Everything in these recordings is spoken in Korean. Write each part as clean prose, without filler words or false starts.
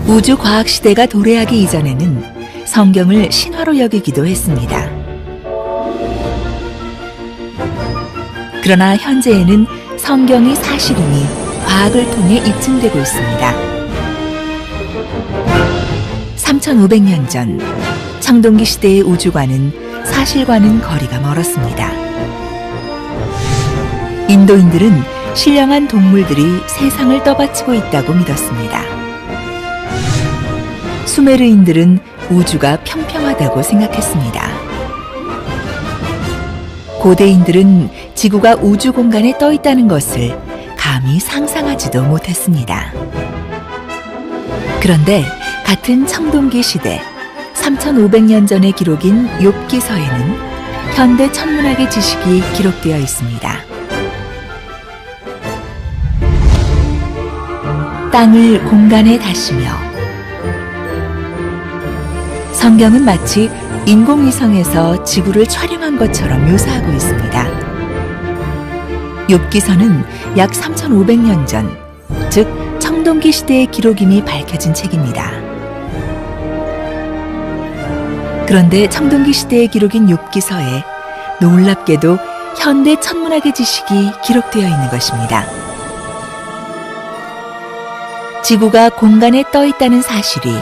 우주과학시대가 도래하기 이전에는 성경을 신화로 여기기도 했습니다. 그러나 현재에는 성경이 사실임이 과학을 통해 입증되고 있습니다. 3500년 전 청동기 시대의 우주과는 사실과는 거리가 멀었습니다. 인도인들은 신령한 동물들이 세상을 떠받치고 있다고 믿었습니다. 수메르인들은 우주가 평평하다고 생각했습니다. 고대인들은 지구가 우주 공간에 떠 있다는 것을 감히 상상하지도 못했습니다. 그런데 같은 청동기 시대 3500년 전의 기록인 욥기서에는 현대 천문학의 지식이 기록되어 있습니다. 땅을 공간에 다시며. 성경은 마치 인공위성에서 지구를 촬영한 것처럼 묘사하고 있습니다. 욥기서는 약 3500년 전, 즉 청동기 시대의 기록임이 밝혀진 책입니다. 그런데 청동기 시대의 기록인 욥기서에 놀랍게도 현대 천문학의 지식이 기록되어 있는 것입니다. 지구가 공간에 떠 있다는 사실이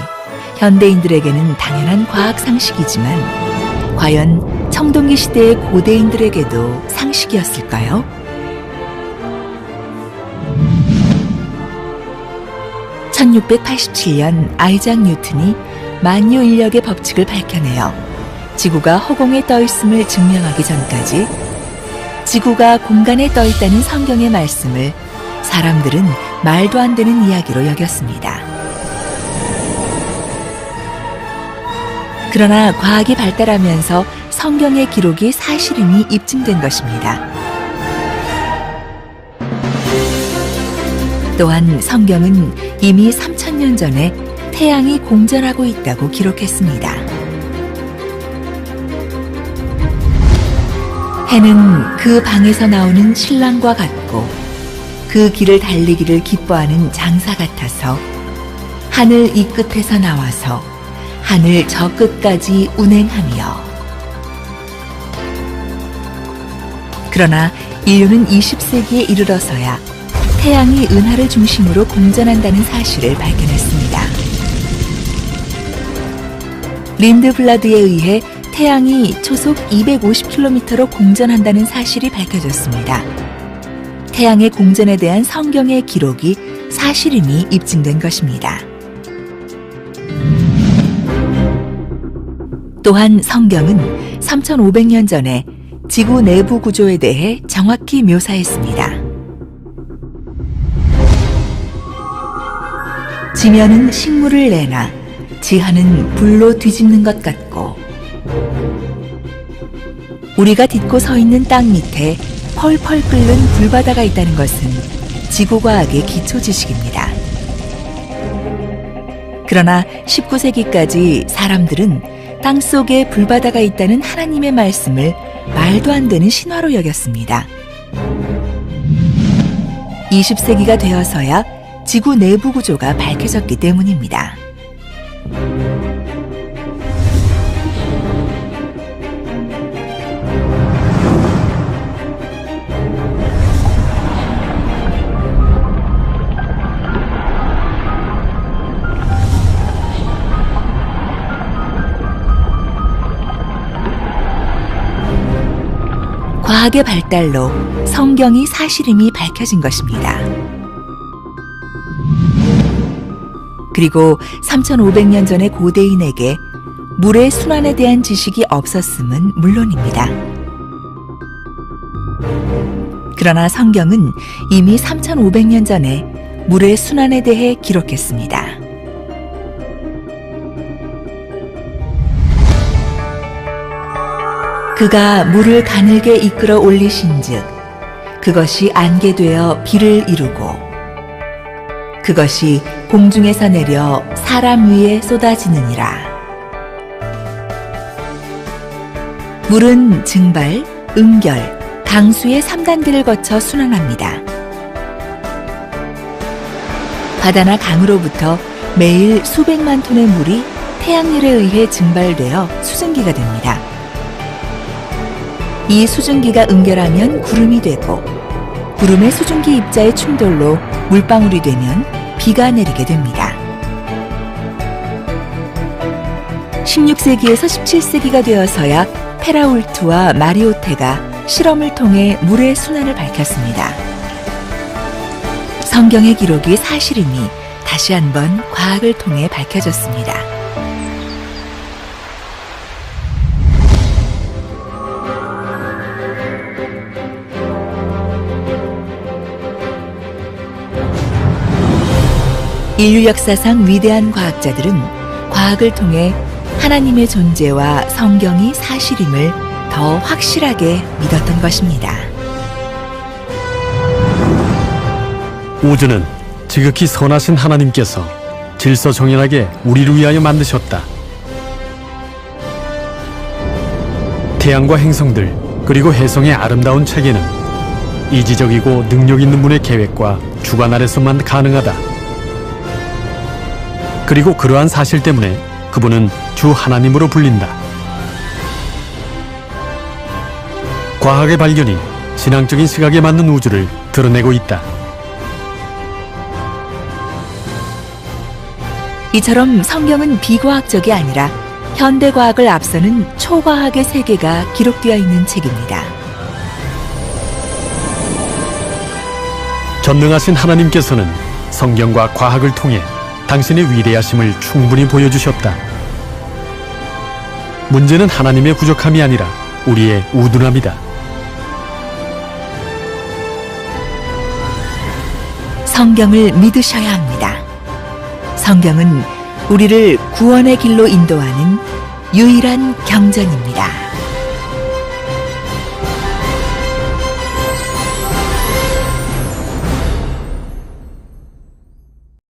현대인들에게는 당연한 과학 상식이지만 과연 청동기 시대의 고대인들에게도 상식이었을까요? (1687년) 아이작 뉴턴이 만유 인력의 법칙을 밝혀내어 지구가 허공에 떠 있음을 증명하기 전까지 지구가 공간에 떠 있다는 성경의 말씀을 사람들은 말도 안 되는 이야기로 여겼습니다. 그러나 과학이 발달하면서 성경의 기록이 사실임이 입증된 것입니다. 또한 성경은 이미 3000년 전에 태양이 공전하고 있다고 기록했습니다. 해는 그 방에서 나오는 신랑과 같고 그 길을 달리기를 기뻐하는 장사 같아서 하늘 이 끝에서 나와서 하늘 저 끝까지 운행하며. 그러나 인류는 20세기에 이르러서야 태양이 은하를 중심으로 공전한다는 사실을 발견했습니다. 린드블라드에 의해 태양이 초속 250km로 공전한다는 사실이 밝혀졌습니다. 태양의 공전에 대한 성경의 기록이 사실임이 입증된 것입니다. 또한 성경은 3500년 전에 지구 내부 구조에 대해 정확히 묘사했습니다. 지면은 식물을 내나 지하는 불로 뒤집는 것 같고 우리가 딛고 서 있는 땅 밑에 펄펄 끓는 불바다가 있다는 것은 지구과학의 기초 지식입니다. 그러나 19세기까지 사람들은 땅속에 불바다가 있다는 하나님의 말씀을 말도 안 되는 신화로 여겼습니다. 20세기가 되어서야 지구 내부 구조가 밝혀졌기 때문입니다. 과학의 발달로 성경이 사실임이 밝혀진 것입니다. 그리고 3500년 전의 고대인에게 물의 순환에 대한 지식이 없었음은 물론입니다. 그러나 성경은 이미 3500년 전에 물의 순환에 대해 기록했습니다. 그가 물을 가늘게 이끌어 올리신즉 그것이 안개 되어 비를 이루고 그것이 공중에서 내려 사람 위에 쏟아지느니라. 물은 증발, 응결, 강수의 3단계를 거쳐 순환합니다. 바다나 강으로부터 매일 수백만 톤의 물이 태양열에 의해 증발되어 수증기가 됩니다. 이 수증기가 응결하면 구름이 되고 구름의 수증기 입자의 충돌로 물방울이 되면 비가 내리게 됩니다. 16세기에서 17세기가 되어서야 페라울트와 마리오테가 실험을 통해 물의 순환을 밝혔습니다. 성경의 기록이 사실이니 다시 한번 과학을 통해 밝혀졌습니다. 인류 역사상 위대한 과학자들은 과학을 통해 하나님의 존재와 성경이 사실임을 더 확실하게 믿었던 것입니다. 우주는 지극히 선하신 하나님께서 질서정연하게 우리를 위하여 만드셨다. 태양과 행성들 그리고 혜성의 아름다운 체계는 이지적이고 능력 있는 분의 계획과 주관 아래서만 가능하다. 그리고 그러한 사실 때문에 그분은 주 하나님으로 불린다. 과학의 발견이 신앙적인 시각에 맞는 우주를 드러내고 있다. 이처럼 성경은 비과학적이 아니라 현대과학을 앞서는 초과학의 세계가 기록되어 있는 책입니다. 전능하신 하나님께서는 성경과 과학을 통해 당신의 위대하심을 충분히 보여주셨다. 문제는 하나님의 부족함이 아니라 우리의 우둔함이다. 성경을 믿으셔야 합니다. 성경은 우리를 구원의 길로 인도하는 유일한 경전입니다.